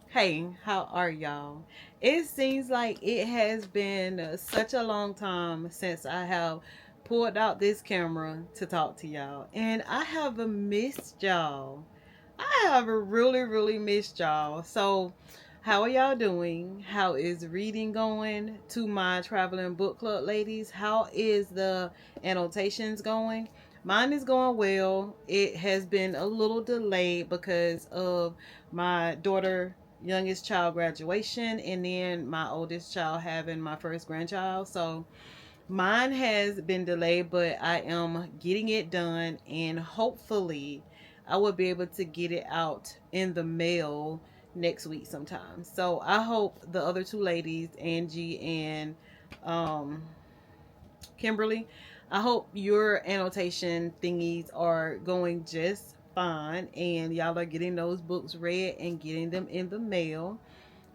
Hey, how are y'all? It seems like it has been such a long time since I have pulled out this camera to talk to y'all, and I have missed y'all. I have really, really missed y'all. So, how are y'all doing? How is reading going to my traveling book club ladies? How is the annotations going? Mine is going well. It has been a little delayed because of my daughter youngest child graduation and then my oldest child having my first grandchild. So mine has been delayed, but I am getting it done, and hopefully I will be able to get it out in the mail next week sometime. So I hope the other two ladies, Angie and um, Kimberly, I hope your annotation thingies are going just fine and y'all are getting those books read and getting them in the mail.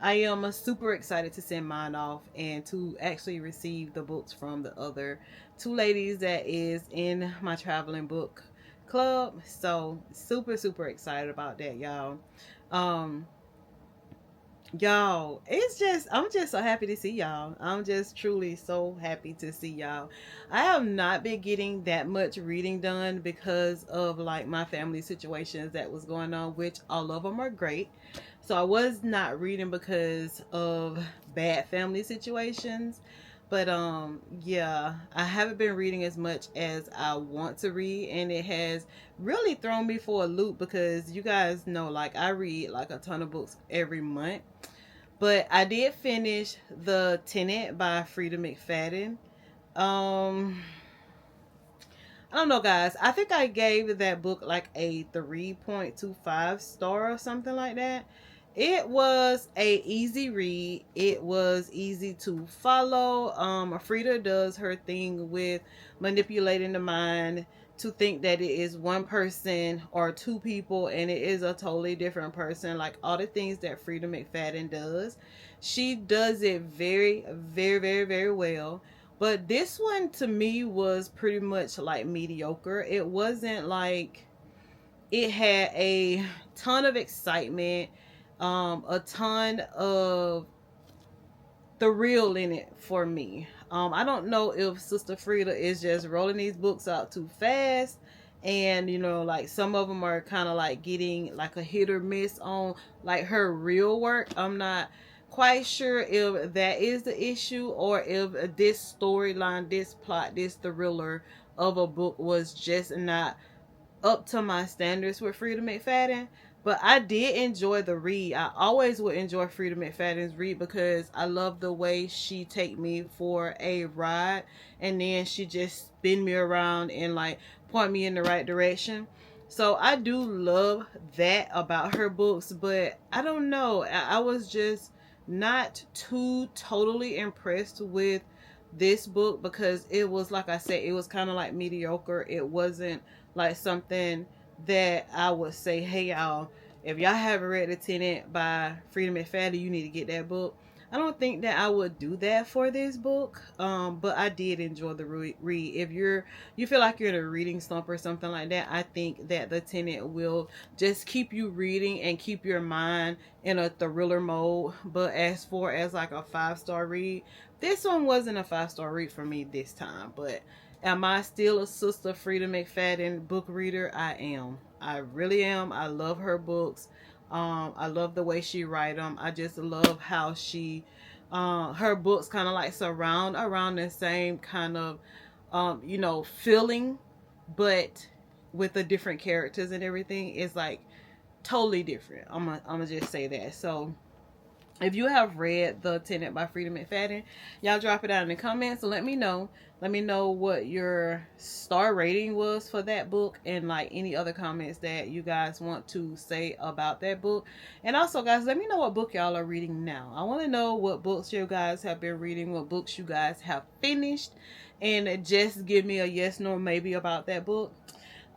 I am super excited to send mine off and to actually receive the books from the other two ladies that is in my traveling book club. So super super excited about that, y'all. Um Y'all, I'm just so happy to see y'all. I'm just truly so happy to see y'all. I have not been getting that much reading done because of like my family situations that was going on, which all of them are great. So I was not reading because of bad family situations. But yeah, I haven't been reading as much as I want to read, and it has really thrown me for a loop because you guys know like I read like a ton of books every month. But I did finish The Tenant by Frida McFadden. Um I don't know, guys. I think I gave that book like a 3.25 star or something like that. It was a easy read. It was easy to follow. Frida does her thing with manipulating the mind to think that it is one person or two people and it is a totally different person. Like all the things that Frida McFadden does, she does it very, very, very, very well. But this one to me was pretty much like mediocre. It wasn't like it had a ton of excitement, a ton of the real in it for me. I don't know if Sister Frida is just rolling these books out too fast, and like some of them are kind of like getting like a hit or miss on like her real work. I'm not quite sure if that is the issue or if this storyline, this plot, this thriller of a book was just not up to my standards with Frida McFadden. But I did enjoy the read. I always would enjoy Frida McFadden's read because I love the way she take me for a ride and then she just spin me around and like point me in the right direction. So I do love that about her books, but I don't know. I was just not too totally impressed with this book because it was, like I said, it was kind of like mediocre. It wasn't like something that I would say, hey y'all, if y'all haven't read The Tenant by Frida McFadden, you need to get that book. I don't think that I would do that for this book, but I did enjoy the read. If you feel like you're in a reading slump or something like that, I think that The Tenant will just keep you reading and keep your mind in a thriller mode. But as far as like a 5-star read, this one wasn't a 5-star read for me this time. But am I still a Sister Frida McFadden book reader? I am. I really am. I love her books. I love the way she write them. I just love how she, her books kind of like surround around the same kind of, feeling, but with the different characters and everything. It's like totally different. I'm gonna just say that. So if you have read The Tenant by Frida McFadden, y'all drop it down in the comments and let me know. Let me know what your star rating was for that book and like any other comments that you guys want to say about that book. And also, guys, let me know what book y'all are reading now. I want to know what books you guys have been reading, what books you guys have finished, and just give me a yes, no, maybe about that book.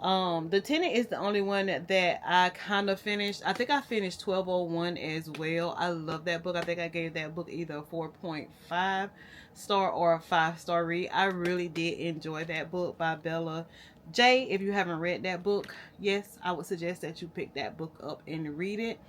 The Tenant is the only one that I kind of finished. I think I finished 1201 as well. I love that book. I think I gave that book either a 4.5 star or a 5-star read. I really did enjoy that book by Bella J. If you haven't read that book, yes, I would suggest that you pick that book up and read it.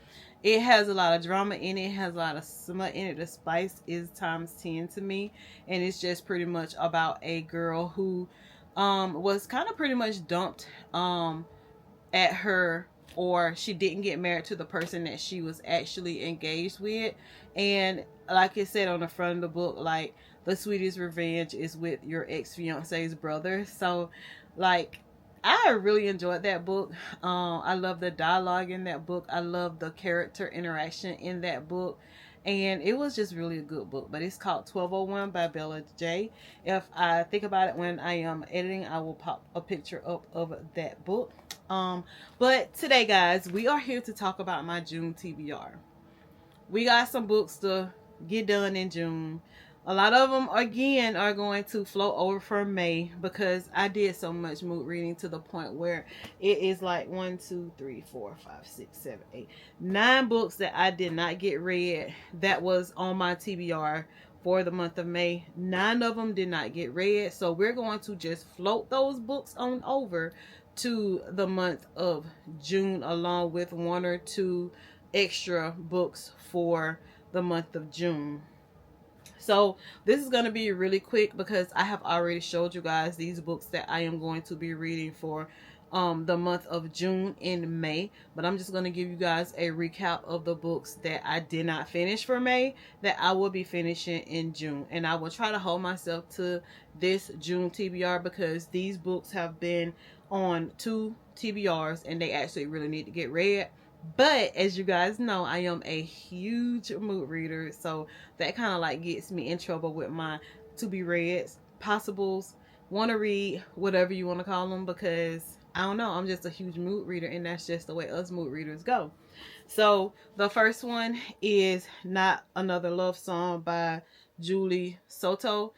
It has a lot of drama in it. It has a lot of smut in it. The spice is times 10 to me. And it's just pretty much about a girl who was kind of pretty much dumped at her, or she didn't get married to the person that she was actually engaged with. And like it said on the front of the book, like, the sweetest revenge is with your ex-fiance's brother. So like, I really enjoyed that book. I love the dialogue in that book. I love the character interaction in that book. And it was just really a good book. But it's called 1201 by Bella J. If I think about it when I am editing, I will pop a picture up of that book. But today, guys, we are here to talk about my June TBR. We got some books to get done in June. A lot of them, again, are going to flow over for May because I did so much mood reading to the point where it is like 1, 2, 3, 4, 5, 6, 7, 8, 9 books that I did not get read that was on my TBR for the month of May. 9 of them did not get read. So we're going to just float those books on over to the month of June, along with 1 or 2 extra books for the month of June. So this is going to be really quick because I have already showed you guys these books that I am going to be reading for the month of June and May. But I'm just going to give you guys a recap of the books that I did not finish for May that I will be finishing in June. And I will try to hold myself to this June TBR because these books have been on 2 TBRs and they actually really need to get read. But as you guys know, I am a huge mood reader, so that kind of like gets me in trouble with my to be reads, possibles, want to read, whatever you want to call them, because I don't know, I'm just a huge mood reader, and that's just the way us mood readers go. So the first one is Not Another Love Song by Julie Soto.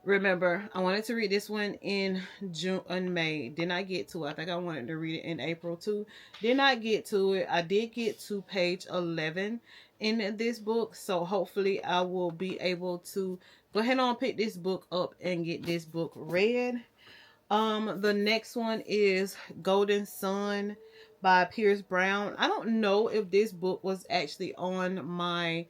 Remember, I wanted to read this one in June and May. Did not get to it. I think I wanted to read it in April too. Did not get to it. I did get to page 11 in this book. So hopefully I will be able to go ahead and pick this book up and get this book read. The next one is Golden Sun by Pierce Brown. I don't know if this book was actually on my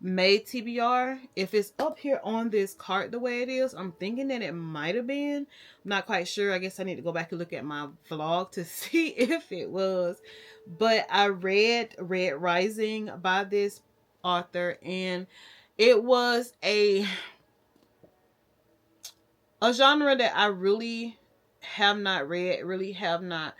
May TBR. If it's up here on this card the way it is, I'm thinking that it might have been. I'm not quite sure. I guess I need to go back and look at my vlog to see if it was. But I read Red Rising by this author, and it was a genre that I really have not read, really have not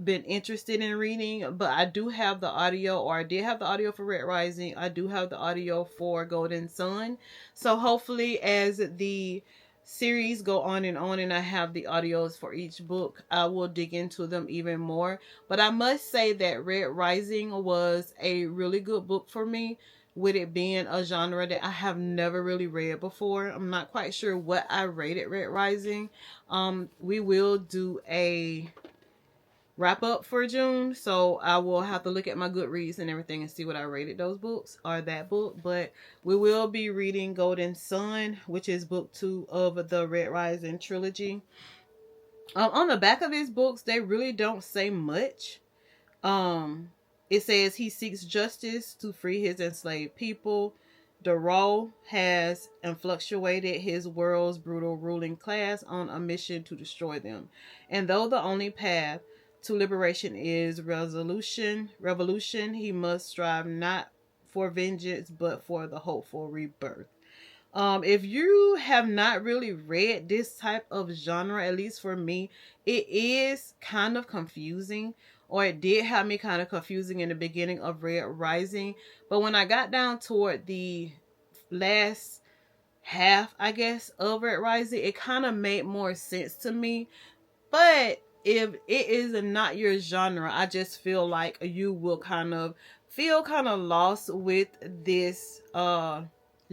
been interested in reading. But I do have the audio, or I did have the audio for Red Rising. I do have the audio for Golden Sun. So hopefully as the series go on and I have the audios for each book, I will dig into them even more. But I must say that Red Rising was a really good book for me, with it being a genre that I have never really read before. I'm not quite sure what I rated Red Rising. We will do a wrap up for June, so I will have to look at my Goodreads and everything and see what I rated those books or that book. But we will be reading Golden Sun, which is book 2 of the Red Rising trilogy. On the back of these books, they really don't say much. It says he seeks justice to free his enslaved people. Darrow has influctuated his world's brutal ruling class on a mission to destroy them. And though the only path to liberation is revolution, he must strive not for vengeance, but for the hopeful rebirth. If you have not really read this type of genre, at least for me, it is kind of confusing, or it did have me kind of confusing in the beginning of Red Rising. But when I got down toward the last half, I guess, of Red Rising, it kind of made more sense to me. But if it is not your genre, I just feel like you will kind of feel kind of lost with this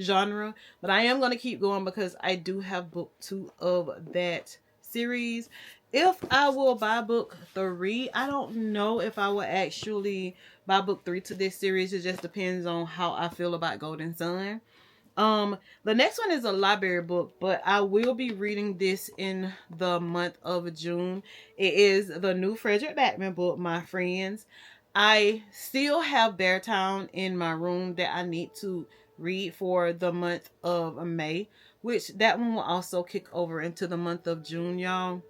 genre. But I am going to keep going because I do have book 2 of that series. If I will buy book 3, I don't know if I will actually buy book 3 to this series. It just depends on how I feel about Golden Sun. The next one is a library book, but I will be reading this in the month of June. It is the new Frederick Backman book, My Friends. I still have Beartown in my room that I need to read for the month of May, which that one will also kick over into the month of June, y'all.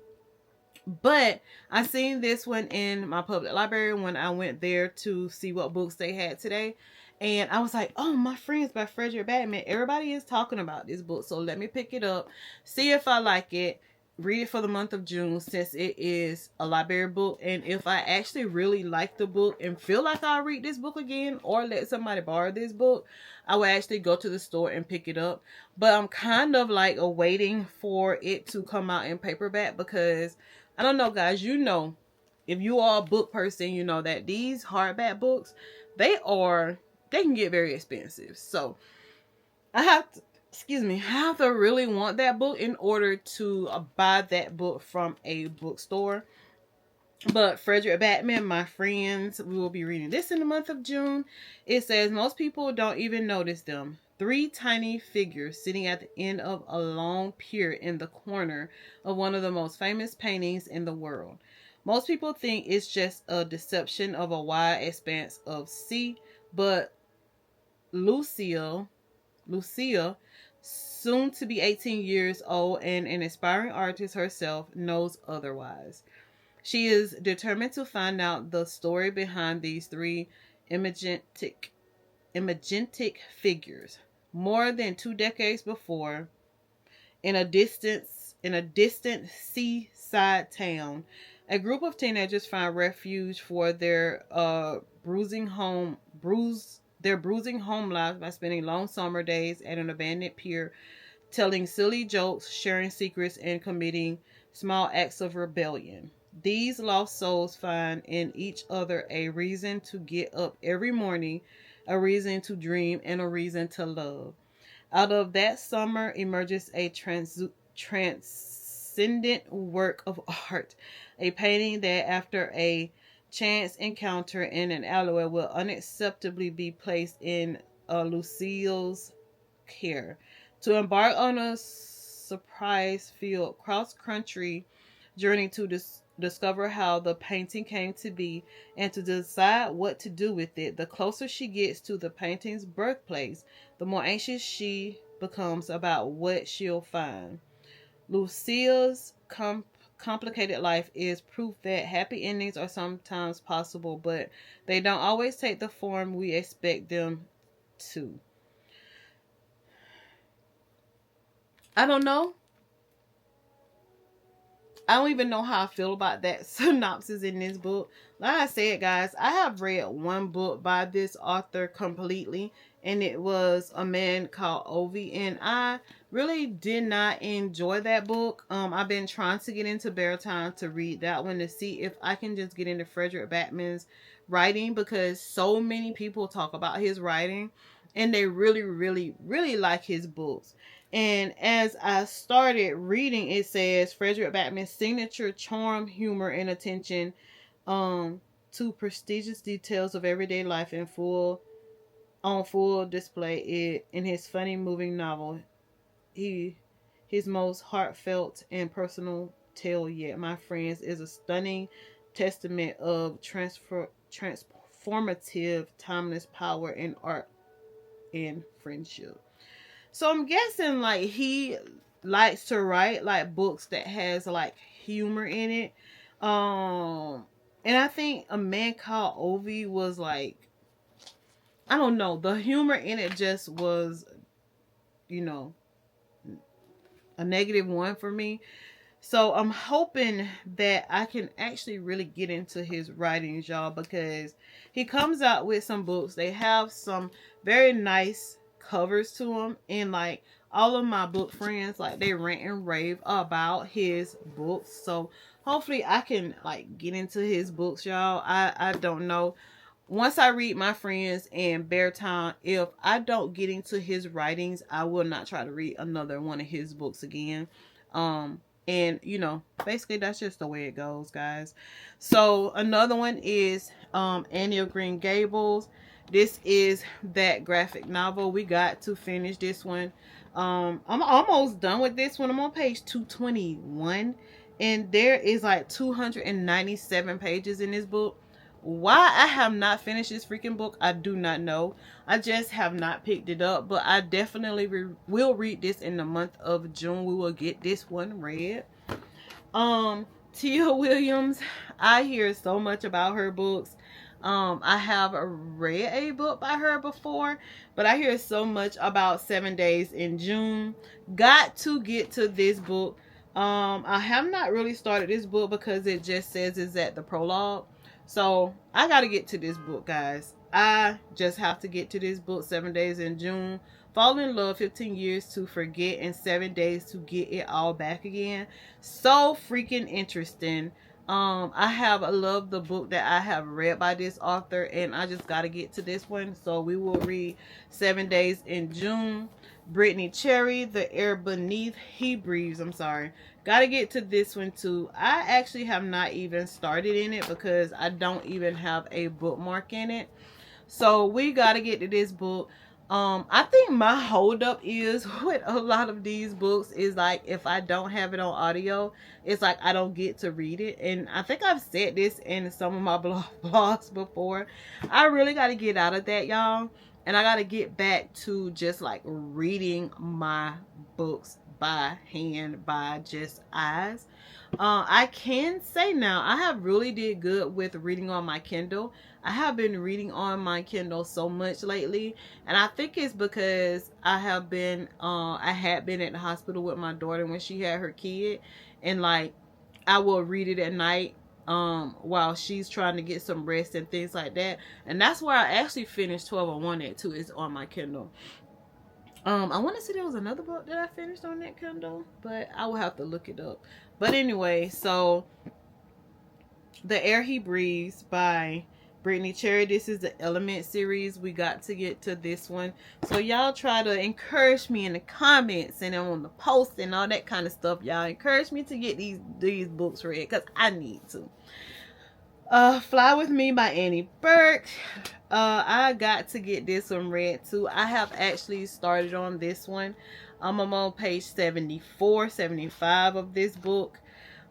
But I seen this one in my public library when I went there to see what books they had today. And I was like, oh, My Friends by Frederick Batman. Everybody is talking about this book. So let me pick it up, see if I like it, read it for the month of June since it is a library book. And if I actually really like the book and feel like I'll read this book again or let somebody borrow this book, I will actually go to the store and pick it up. But I'm kind of like awaiting for it to come out in paperback because I don't know, guys. You know, if you are a book person, you know that these hardback books, they can get very expensive. So I have to, I have to really want that book in order to buy that book from a bookstore. But Frederick Batman, My Friends, we will be reading this in the month of June. It says most people don't even notice them. Three tiny figures sitting at the end of a long pier in the corner of one of the most famous paintings in the world. Most people think it's just a deception of a wide expanse of sea, but Lucia, soon to be 18 years old and an aspiring artist herself, knows otherwise. She is determined to find out the story behind these three imagintic figures. More than 2 decades before, in a distant seaside town, a group of teenagers find refuge for their bruising home lives by spending long summer days at an abandoned pier, telling silly jokes, sharing secrets, and committing small acts of rebellion. These lost souls find in each other a reason to get up every morning, a reason to dream, and a reason to love. Out of that summer emerges a transcendent work of art, a painting that, after a chance encounter in an alleyway, will unacceptably be placed in Lucille's care. To embark on a surprise-filled cross-country journey to discover how the painting came to be and to decide what to do with it. The closer she gets to the painting's birthplace, the more anxious she becomes about what she'll find. Lucille's complicated life is proof that happy endings are sometimes possible, but they don't always take the form we expect them to. I don't know. I don't even know how I feel about that synopsis in this book. Like I said, guys, I have read one book by this author completely, and it was A Man Called Ovi, and I really did not enjoy that book. I've been trying to get into Beartown to read that one to see if I can just get into Frederick Batman's writing, because so many people talk about his writing and they really, really, really like his books. And as I started reading, it says Frederick Batman's signature charm, humor, and attention to prestigious details of everyday life on full display in his funny, moving novel. His most heartfelt and personal tale yet, My Friends, is a stunning testament of transformative, timeless power in art and friendship. So I'm guessing like he likes to write like books that has like humor in it. And I think A Man Called Ovi was like, I don't know, the humor in it just was, you know, a -1 for me. So I'm hoping that I can actually really get into his writings, y'all, because he comes out with some books. They have some very nice covers to them, and like all of my book friends, like they rant and rave about his books. So hopefully I can like get into his books, y'all. I don't know. Once I read My Friends and Beartown, if I don't get into his writings, I will not try to read another one of his books again. And you know, basically that's just the way it goes, guys. So another one is Annie of Green Gables. This is that graphic novel. We got to finish this one. I'm almost done with this one. I'm on page 221, and there is like 297 pages in this book. Why I have not finished this freaking book, I do not know. I just have not picked it up, but I definitely will read this in the month of June. We will get this one read. Tia Williams, I hear so much about her books. I have read a book by her before, but I hear so much about 7 Days in June. Got to get to this book. I have not really started this book because it just says it's at the prologue. So I got to get to this book, guys. I just have to get to this book, 7 Days in June. Fall in Love, 15 Years to Forget, and 7 Days to Get It All Back Again. So freaking interesting. I have loved the book that I have read by this author, and I just got to get to this one. So we will read 7 Days in June. Brittany Cherry, The Air Beneath He Breathes. I'm sorry. Got to get to this one too. I actually have not even started in it because I don't even have a bookmark in it. So we got to get to this book. I think my holdup is with a lot of these books is like, if I don't have it on audio, it's like I don't get to read it. And I think I've said this in some of my blogs before. I really got to get out of that, y'all. And I got to get back to just like reading my books by hand, by just eyes. I can say now I have really did good with reading on my Kindle. I have been reading on my Kindle so much lately, and I think it's because I had been at the hospital with my daughter when she had her kid, and like I will read it at night while she's trying to get some rest and things like that. And that's where I actually finished 1201 at too, is on my Kindle. I want to say there was another book that I finished on that Kindle, but I will have to look it up. But anyway, so The Air He Breathes by Brittany Cherry. This is the Element series. We got to get to this one. So y'all try to encourage me in the comments and on the post and all that kind of stuff. Y'all encourage me to get these books read because I need to. Fly With Me by Annie Burke. I got to get this one read too. I have actually started on this one. I'm on page 74, 75 of this book.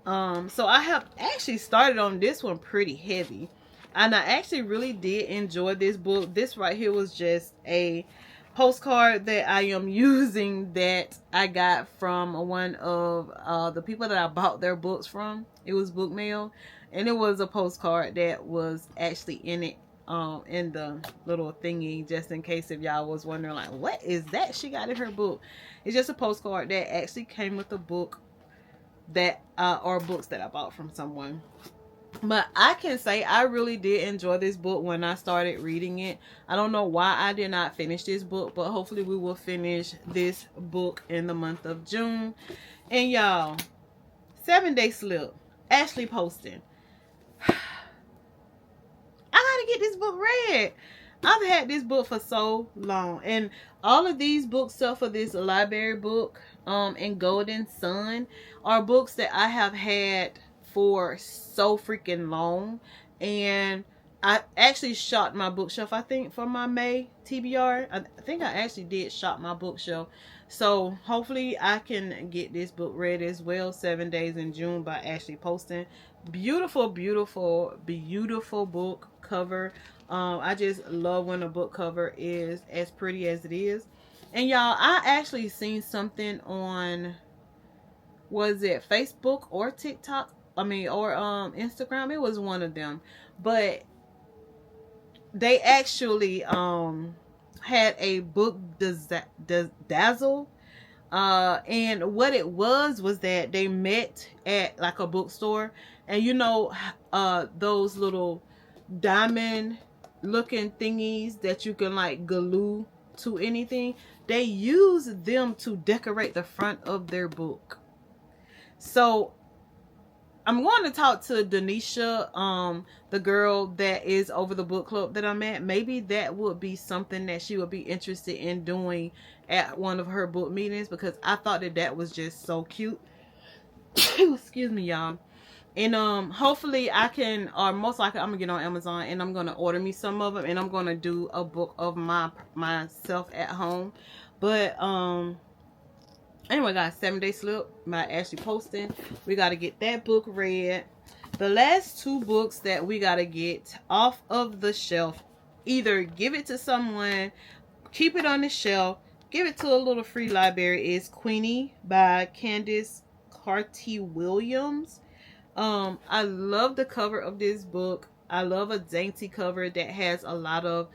So I have actually started on this one pretty heavy. And I actually really did enjoy this book. This right here was just a postcard that I am using that I got from one of the people that I bought their books from. It was book mail. And it was a postcard that was actually in it, in the little thingy, just in case if y'all was wondering, like, what is that she got in her book? It's just a postcard that actually came with a book that, or books that I bought from someone. But I can say I really did enjoy this book when I started reading it. I don't know why I did not finish this book, but hopefully we will finish this book in the month of June. And y'all, 7 Day Slip, Ashley Poston. I gotta get this book read. I've had this book for so long, and all of these books, except for this library book and Golden Sun, are books that I have had for so freaking long. And I actually shot my bookshelf, I think, for my May TBR. I think I actually did shop my bookshelf. So hopefully I can get this book read as well. 7 Days in June by Ashley Poston. Beautiful, beautiful, beautiful book cover. I just love when a book cover is as pretty as it is. And y'all, I actually seen something on, was it Facebook or TikTok? I mean, or Instagram. It was one of them. But they actually had a book dazzle. And what it was that they met at like a bookstore, and you know those little diamond looking thingies that you can like glue to anything, they use them to decorate the front of their book. So I'm going to talk to Denisha, the girl that is over the book club that I'm at. Maybe that would be something that she would be interested in doing at one of her book meetings, because I thought that was just so cute. Excuse me, y'all. And hopefully I can, or most likely I'm gonna get on Amazon and I'm gonna order me some of them, and I'm gonna do a book of myself at home. But anyway, guys, 7 Day Slip by Ashley Poston. We got to get that book read. The last two books that we gotta get off of the shelf, either give it to someone, keep it on the shelf, give it to a little free library, is Queenie by Candace Carty Williams. I love the cover of this book. I love a dainty cover that has a lot of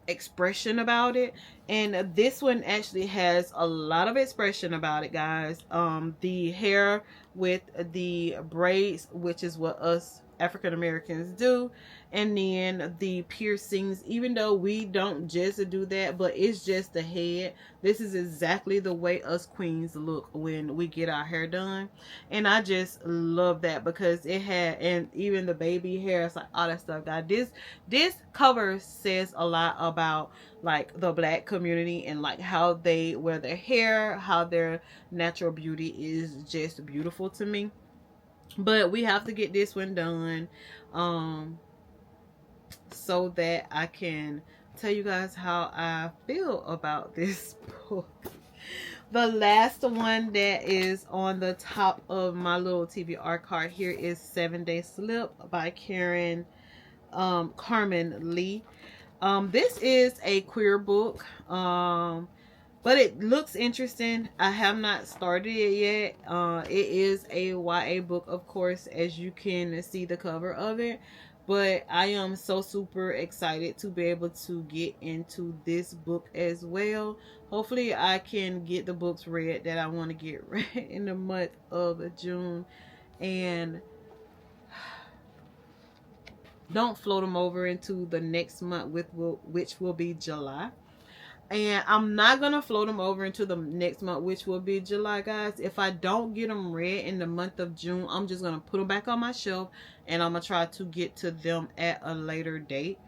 expression about it, and this one actually has a lot of expression about it, guys. The hair with the braids, which is what us African Americans do, and then the piercings, even though we don't just do that, but it's just the head. This is exactly the way us queens look when we get our hair done, and I just love that because it had, and even the baby hair, it's like all that stuff, guys. This cover says a lot about like the black community and like how they wear their hair, how their natural beauty is just beautiful to me. But we have to get this one done so that I can tell you guys how I feel about this book. The last one that is on the top of my little TBR card here is 7-Day Slip by Carmen Lee. This is a queer book, but it looks interesting. I have not started it yet. It is a YA book, of course, as you can see the cover of it. But I am so super excited to be able to get into this book as well. Hopefully I can get the books read that I want to get read in the month of June. And don't float them over into the next month, which will be July. And I'm not going to float them over into the next month, which will be July, guys. If I don't get them read in the month of June, I'm just going to put them back on my shelf. And I'm going to try to get to them at a later date.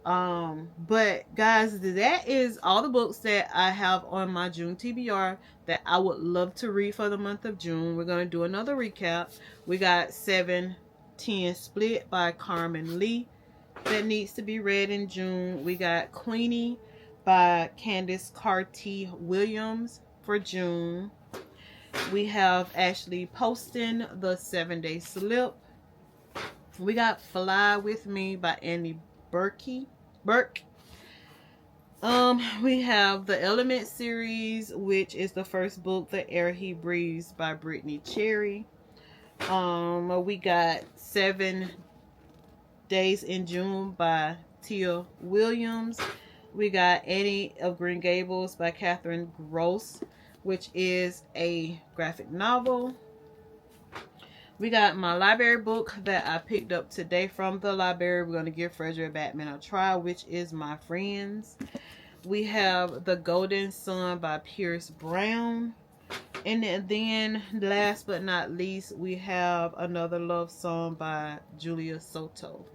But, guys, that is all the books that I have on my June TBR that I would love to read for the month of June. We're going to do another recap. We got 7-10 Split by Carmen Lee that needs to be read in June. We got Queenie by Candace Carty Williams for June. We have Ashley posting the 7-Day Slip. We got Fly With Me by Annie Burke. We have the Element series, which is the first book, The Air He Breathes by Brittany Cherry. We got 7 Days in June by Tia Williams. We got Annie of Green Gables by Catherine Gross, which is a graphic novel. We got my library book that I picked up today from the library. We're going to give Frederick Batman a try, which is My Friends. We have The Golden Sun by Pierce Brown. And then last but not least, we have Another Love Song by Julia Soto.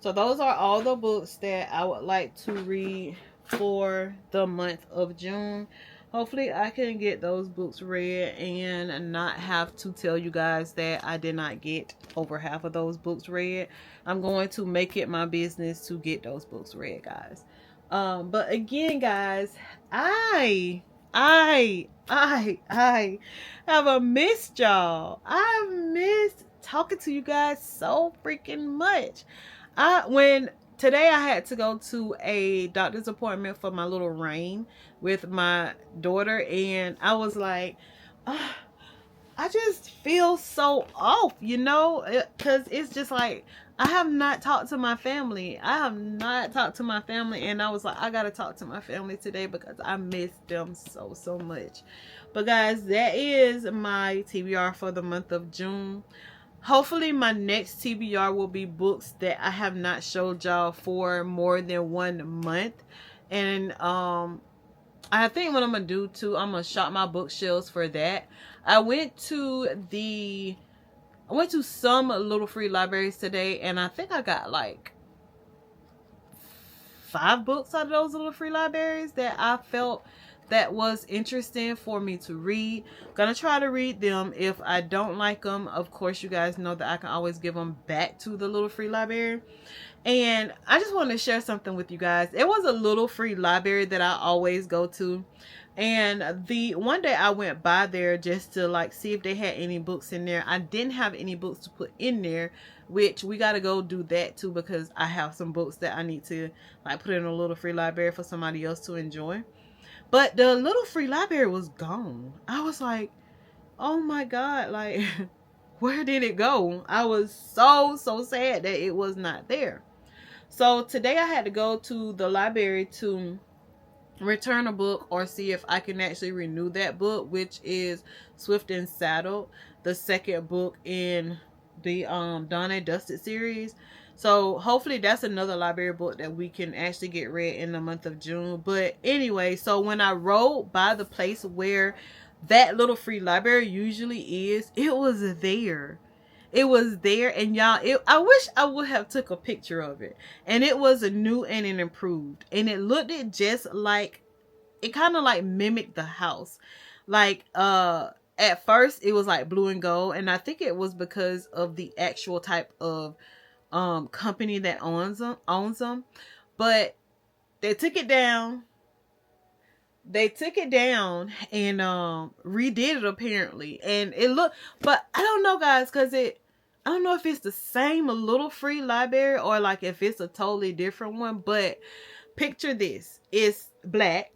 So those are all the books that I would like to read for the month of June. Hopefully I can get those books read and not have to tell you guys that I did not get over half of those books read. I'm going to make it my business to get those books read, guys. But again, guys, I have missed y'all. I missed talking to you guys so freaking much. Today I had to go to a doctor's appointment for my little Rain with my daughter, and I was like, I just feel so off, you know, because it's just like I have not talked to my family. And I was like, I gotta talk to my family today because I miss them so much. But guys, that is my TBR for the month of June. Hopefully my next TBR will be books that I have not showed y'all for more than 1 month. And I think what I'm gonna do too, I'm gonna shop my bookshelves for that. I went to some little free libraries today, and I think I got like 5 books out of those little free libraries that I felt that was interesting for me to read. Gonna try to read them. If I don't like them, of course, you guys know that I can always give them back to the little free library. And I just want to share something with you guys. It was a little free library that I always go to. And the one day I went by there just to like see if they had any books in there. I didn't have any books to put in there, which we got to go do that too, because I have some books that I need to like put in a little free library for somebody else to enjoy. But the little free library was gone. I was like, oh my God, like, where did it go? I was so sad that it was not there. So today I had to go to the library to return a book or see if I can actually renew that book, which is Swift and Saddled, the second book in the Done and Dusted series. So hopefully that's another library book that we can actually get read in the month of June. But anyway, so when I rode by the place where that little free library usually is, it was there. It was there, and y'all, I wish I would have took a picture of it. And it was a new and an improved, and it looked it just like, it kind of like mimicked the house. Like at first it was like blue and gold, and I think it was because of the actual type of company that owns them. But they took it down. And redid it apparently, and it looked, but I don't know, guys, because I don't know if it's the same little free library or like if it's a totally different one. But picture this: it's black.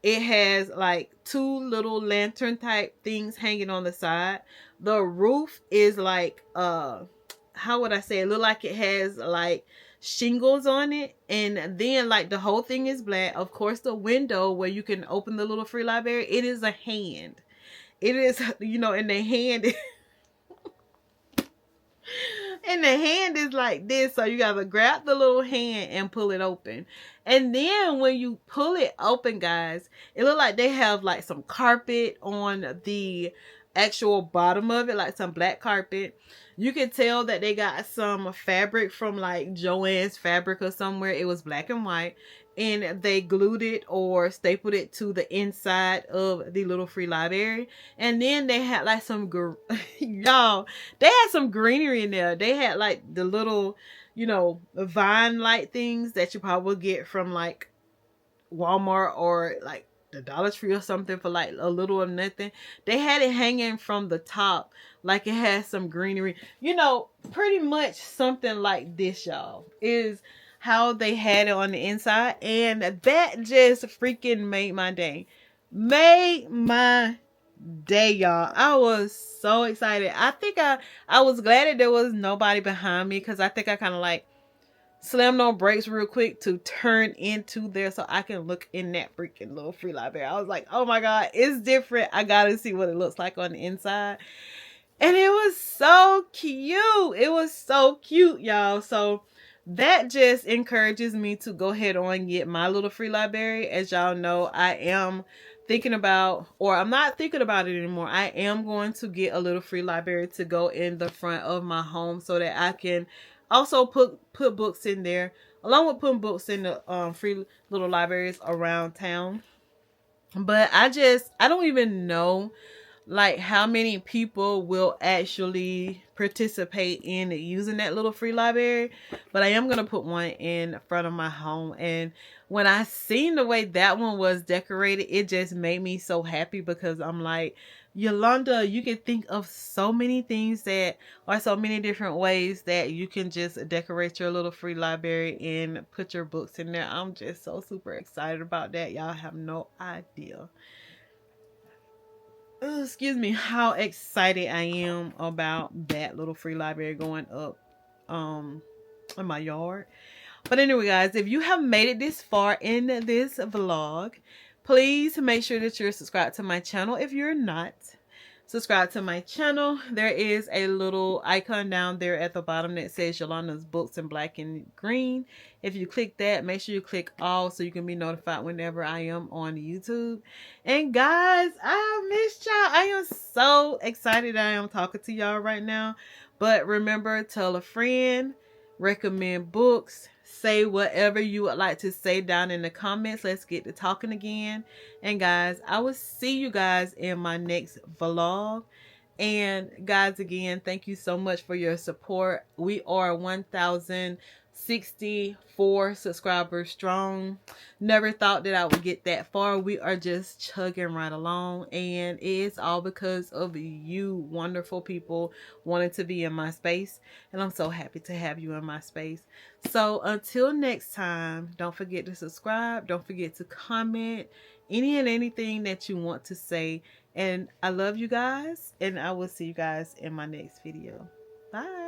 It has like two little lantern type things hanging on the side. The roof is like how would I say, it look like it has like shingles on it, and then like the whole thing is black. Of course, the window where you can open the little free library, it is a hand. It is, you know, and the hand and the hand is like this, so you gotta grab the little hand and pull it open. And then when you pull it open, guys, it look like they have like some carpet on the actual bottom of it, like some black carpet. You can tell that they got some fabric from like Joann's Fabric or somewhere. It was black and white, and they glued it or stapled it to the inside of the little free library. And then they had like some y'all, they had some greenery in there. They had like the little, you know, vine light things that you probably would get from like Walmart or like the Dollar Tree or something for like a little or nothing. They had it hanging from the top, like it has some greenery, you know, pretty much something like this, y'all, is how they had it on the inside. And that just freaking made my day. Y'all. I was so excited. I think I was glad that there was nobody behind me, because I think I kind of like slammed on brakes real quick to turn into there so I can look in that freaking little free library. I was like, oh my God, it's different. I gotta see what it looks like on the inside. And it was so cute. It was so cute, y'all. So that just encourages me to go ahead on and get my little free library. As y'all know, I am thinking about, or I'm not thinking about it anymore, I am going to get a little free library to go in the front of my home so that I can also put books in there, along with putting books in the free little libraries around town. But I don't even know like how many people will actually participate in using that little free library. But I am going to put one in front of my home. And when I seen the way that one was decorated, it just made me so happy, because I'm like, Yolanda, you can think of so many things that are so many different ways that you can just decorate your little free library and put your books in there. I'm just so super excited about that. Y'all have no idea. Excuse me, how excited I am about that little free library going up in my yard. But anyway, guys, if you have made it this far in this vlog, please make sure that you're subscribed to my channel. If you're not subscribed to my channel, there is a little icon down there at the bottom that says Yolanda's Books in black and green. If you click that, make sure you click all so you can be notified whenever I am on YouTube. And guys, I missed y'all. I am so excited I am talking to y'all right now. But remember, tell a friend, recommend books, say whatever you would like to say down in the comments. Let's get to talking again. And guys, I will see you guys in my next vlog. And guys, again, thank you so much for your support. We are 1,064 subscribers strong. Never thought that I would get that far. We are just chugging right along, and it's all because of you wonderful people wanting to be in my space, and I'm so happy to have you in my space. So until next time, don't forget to subscribe, don't forget to comment any and anything that you want to say. And I love you guys, and I will see you guys in my next video. Bye.